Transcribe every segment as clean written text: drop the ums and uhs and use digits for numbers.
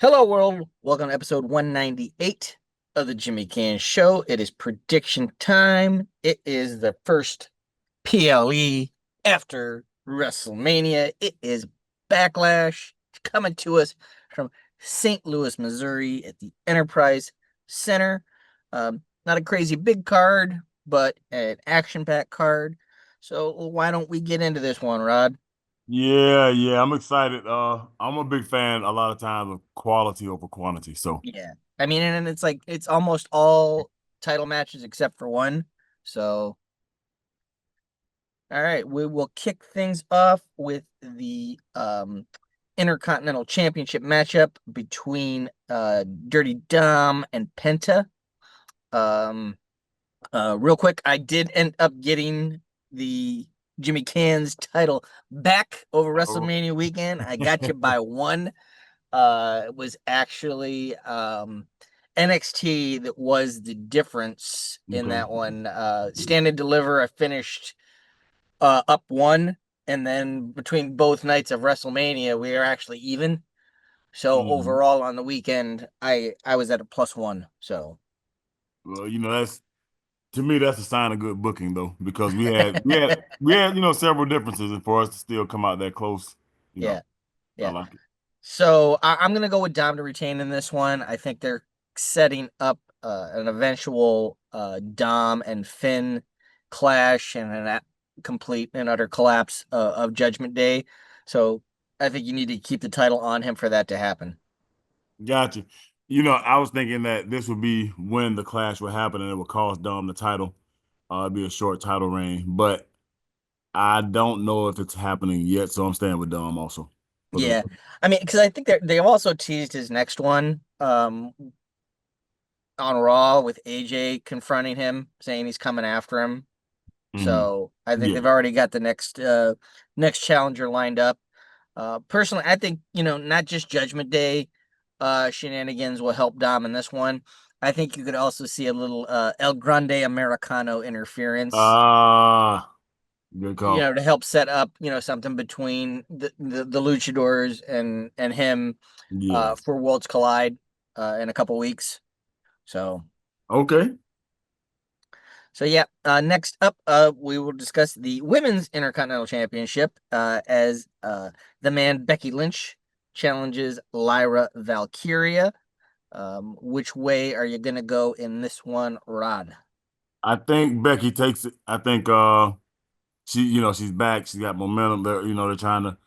Hello, world. Welcome to episode 198 of the Jimmy Canz Show. It is prediction time. It is the first PLE after WrestleMania. It is Backlash coming to us from St. Louis, Missouri at the Enterprise Center. Not a crazy big card, but an action-packed card. So why don't we get into this one, Rod? Yeah, I'm excited. I'm a big fan a lot of times of quality over quantity. So Yeah. I mean, and it's like it's almost all title matches except for one. So, all right, we will kick things off with the Intercontinental Championship matchup between Dirty Dom and Penta. Um Real quick, I did end up getting the Jimmy Can's title back over oh. WrestleMania weekend. I got you by one. It was actually NXT that was the difference in Okay. that one. Stand and Deliver, I finished up one, and then between both nights of WrestleMania, we are actually even. So Mhm. overall on the weekend, I was at a plus one. So Well, that's to me that's a sign of good booking though, because we had several differences, and for us to still come out that close, you yeah, know, I yeah. like it. So I'm gonna go with Dom to retain in this one. I think they're setting up an eventual Dom and Finn clash and complete and utter collapse of Judgment Day. So I think you need to keep the title on him for that to happen. Gotcha. I was thinking that this would be when the clash would happen, and it would cost Dom the title. It'd be a short title reign, but I don't know if it's happening yet, so I'm staying with Dom also for the. Yeah, I mean, because I think they've also teased his next one on Raw with AJ confronting him, saying he's coming after him. Mhm. So I think Yeah. they've already got the next challenger lined up. Personally, I think not just Judgment Day shenanigans will help Dom in this one. I think you could also see a little El Grande Americano interference, Ah, good call. to help set up something between the Luchadors and him Yes. for Worlds Collide in a couple weeks. So Okay. So yeah, next up, we will discuss the Women's Intercontinental Championship as the man Becky Lynch challenges Lyra Valkyria. Which way are you gonna go in this one, Rod? I think Becky takes it. I think she's back. She's got momentum. They're trying to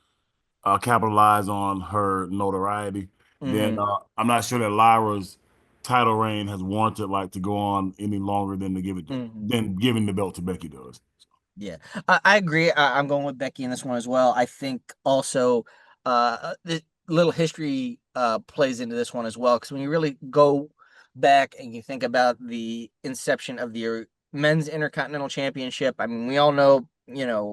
capitalize on her notoriety. Then Mm-hmm. I'm not sure that Lyra's title reign has warranted like to go on any longer than to give it Mm-hmm. than giving the belt to Becky does. Yeah, I agree. I'm going with Becky in this one as well. I think also the little history plays into this one as well because when you really go back and you think about the inception of the men's Intercontinental Championship, I mean, we all know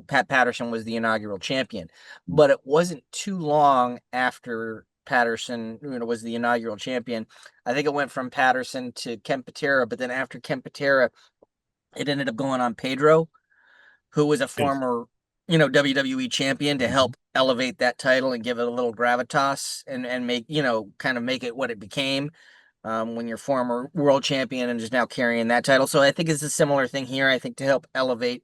Pat Patterson was the inaugural champion, but it wasn't too long after Patterson was the inaugural champion. I think it went from Patterson to Ken Patera, but then after Ken Patera, it ended up going on Pedro, who was a Yes. former, WWE champion, to help elevate that title and give it a little gravitas and make, kind of make it what it became when you're former world champion and just now carrying that title. So I think it's a similar thing here. I think to help elevate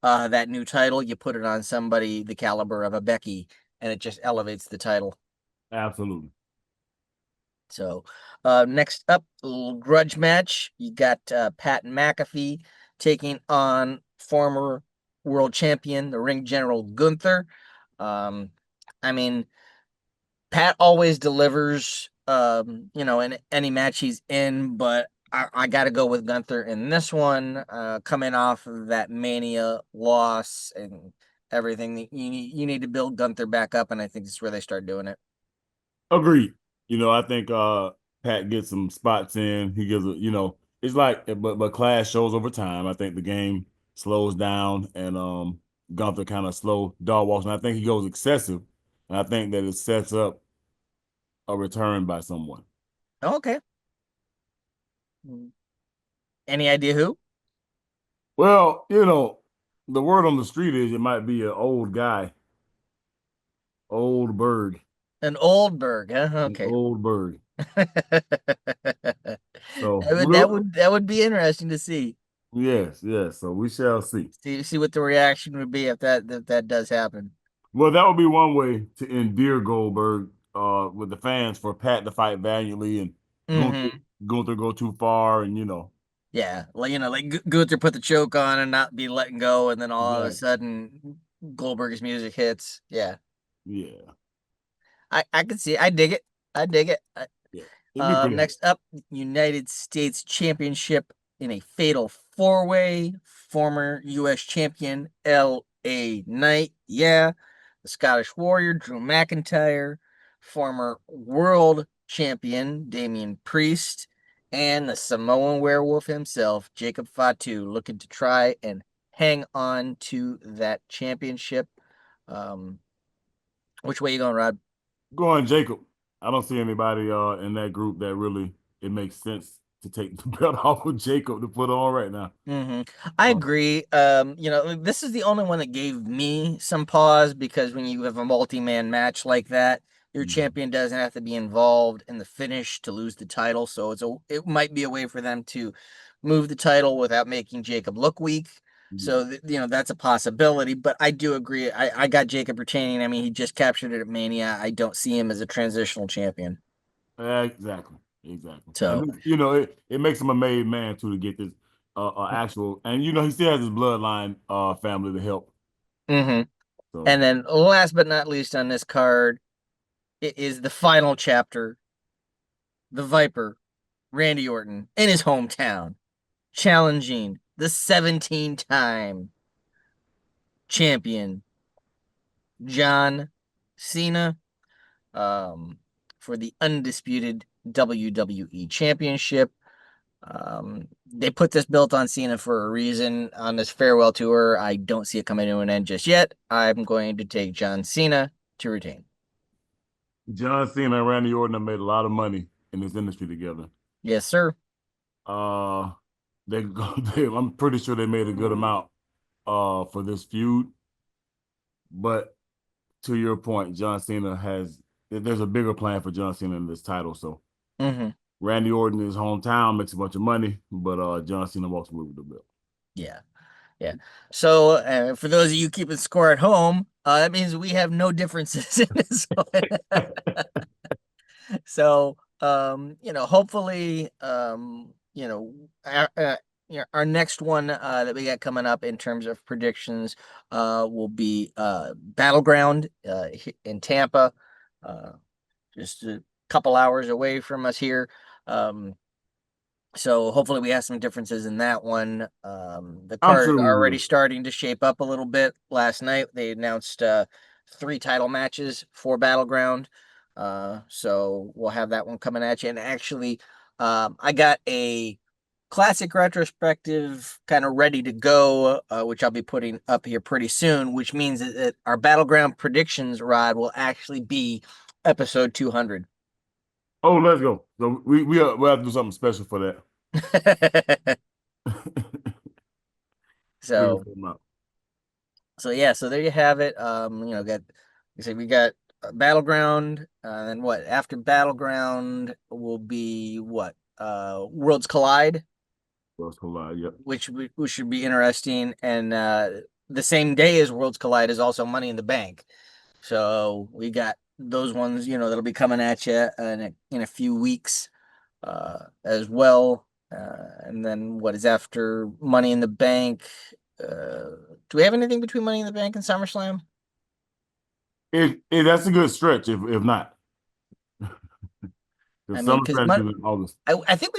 that new title, you put it on somebody the caliber of a Becky and it just elevates the title. Absolutely. So next up, a little grudge match. You got Pat McAfee taking on former world champion, the ring general Gunther. Um, I mean, Pat always delivers, in any match he's in, but I got to go with Gunther in this one, coming off of that Mania loss and everything. You need to build Gunther back up, and I think this is where they start doing it. Agreed. I think Pat gets some spots in. He gives it's like but class shows over time. I think the game slows down and Gunther kind of slow dog walks, and I think he goes excessive. And I think that it sets up a return by someone. Okay. Any idea who? Well, the word on the street is it might be an old guy, old bird. An old Berg, huh? An Okay. old bird. That So would that would that would be interesting to see. yes, yes. So we shall see. See what the reaction would be if that does happen. Well, that would be one way to endear Goldberg with the fans for Pat to fight valiantly and Gunther Hmm. Gunther go too far and Yeah, like Gunther put the choke on and not be letting go, and then all of a exactly. sudden Goldberg's music hits. Yeah, Yeah. I can see. I dig it. I dig it. Yeah. It'd be pretty hype. Next up, United States Championship in a fatal four-way. Former U.S. champion L.A. Knight, yeah. The Scottish Warrior Drew McIntyre, former world champion Damian Priest, and the Samoan werewolf himself, Jacob Fatu, looking to try and hang on to that championship. Um, which way you going, Rod? Go on, Jacob. I don't see anybody in that group that really it makes sense to take the belt off of Jacob to put on right now. I Uh, agree. This is the only one that gave me some pause because when you have a multi-man match like that, your champion doesn't have to be involved in the finish to lose the title. So it might be a way for them to move the title without making Jacob look weak. yeah. So that's a possibility. But I do agree. I got Jacob retaining. I mean, he just captured it at Mania. I don't see him as a transitional champion. Exactly. Exactly. So, And it makes him a made man too to get this actual and he still has his bloodline family to help. mhm. So And then last but not least on this card, it is the final chapter. The Viper, Randy Orton, in his hometown, challenging the 17-time champion, John Cena, um, for the undisputed WWE Championship. They put this belt on Cena for a reason on this farewell tour. I don't see it coming to an end just yet. I'm going to take John Cena to retain. John Cena and Randy Orton have made a lot of money in this industry together. Yes, sir. Uh I'm pretty sure they made a good amount for this feud. But to your point, John Cena there's a bigger plan for John Cena in this title. So Hmm. Randy Orton in his hometown makes a bunch of money, but John Cena walks away with the belt. Yeah. Yeah. So, for those of you keeping score at home, that means we have no differences in this one. So, hopefully, our next one that we got coming up in terms of predictions will be Battleground in Tampa, uh, just a couple hours away from us here. Um, so hopefully we have some differences in that one. The I'm card is sure we already will. starting to shape up a little bit. Last night they announced three title matches for Battleground. So we'll have that one coming at you. And actually, I got a classic retrospective kind of ready to go, which I'll be putting up here pretty soon, which means that our Battleground predictions rod will actually be episode 200. Oh, let's go. So we'll have to do something special for that. Figure So something out. So yeah, so there you have it. Got you said we got Battleground, and what after Battleground will be what? Worlds Collide, Let's collide. Yep. which should be interesting. And the same day as Worlds Collide is also Money in the Bank. So we got those ones, that'll be coming at you in a few weeks as well. And then what is after Money in the Bank? Do we have anything between Money in the Bank and SummerSlam? That's a good stretch if not. The I mean, summer because stretch is in August. I think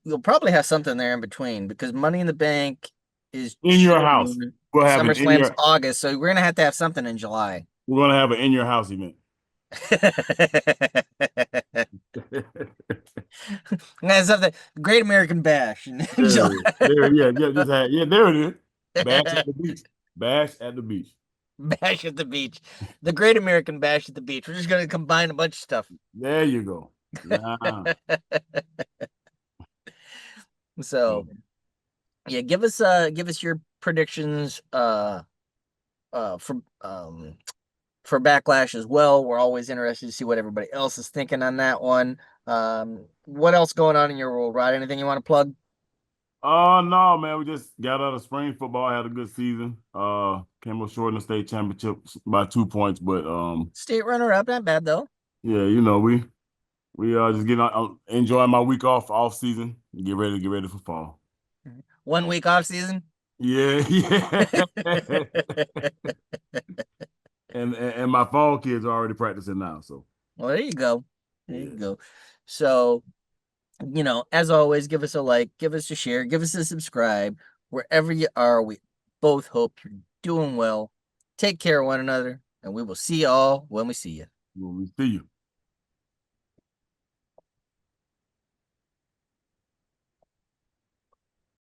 we'll probably have something there in between because Money in the Bank is In your house. June, We'll have an in SummerSlam's your August, so we're gonna have to have something in July. we're gonna have an in your house event. That's something. Great American Bash in There July. it is. There, yeah, just had there it is. Bash at the beach. Bash at the beach. Bash at the beach. The Great American Bash at the beach. We're just gonna combine a bunch of stuff. There you go. Nah. So So, yeah, give us your predictions for for Backlash as well. We're always interested to see what everybody else is thinking on that one. What else going on in your world, Rod? Anything you want to plug? No, man, we just got out of spring football, had a good season. Came up short in the state championship by 2 points, but State runner up, not bad though. yeah, we just getting enjoying my week off season. Get ready for fall. 1 week off season. Yeah, yeah. And my fall kids are already practicing now, so Well, there you go. There you yeah. go. So, as always, give us a like, give us a share, give us a subscribe. Wherever you are, we both hope you're doing well. Take care of one another, and we will see you all when we see you. Well, we see you.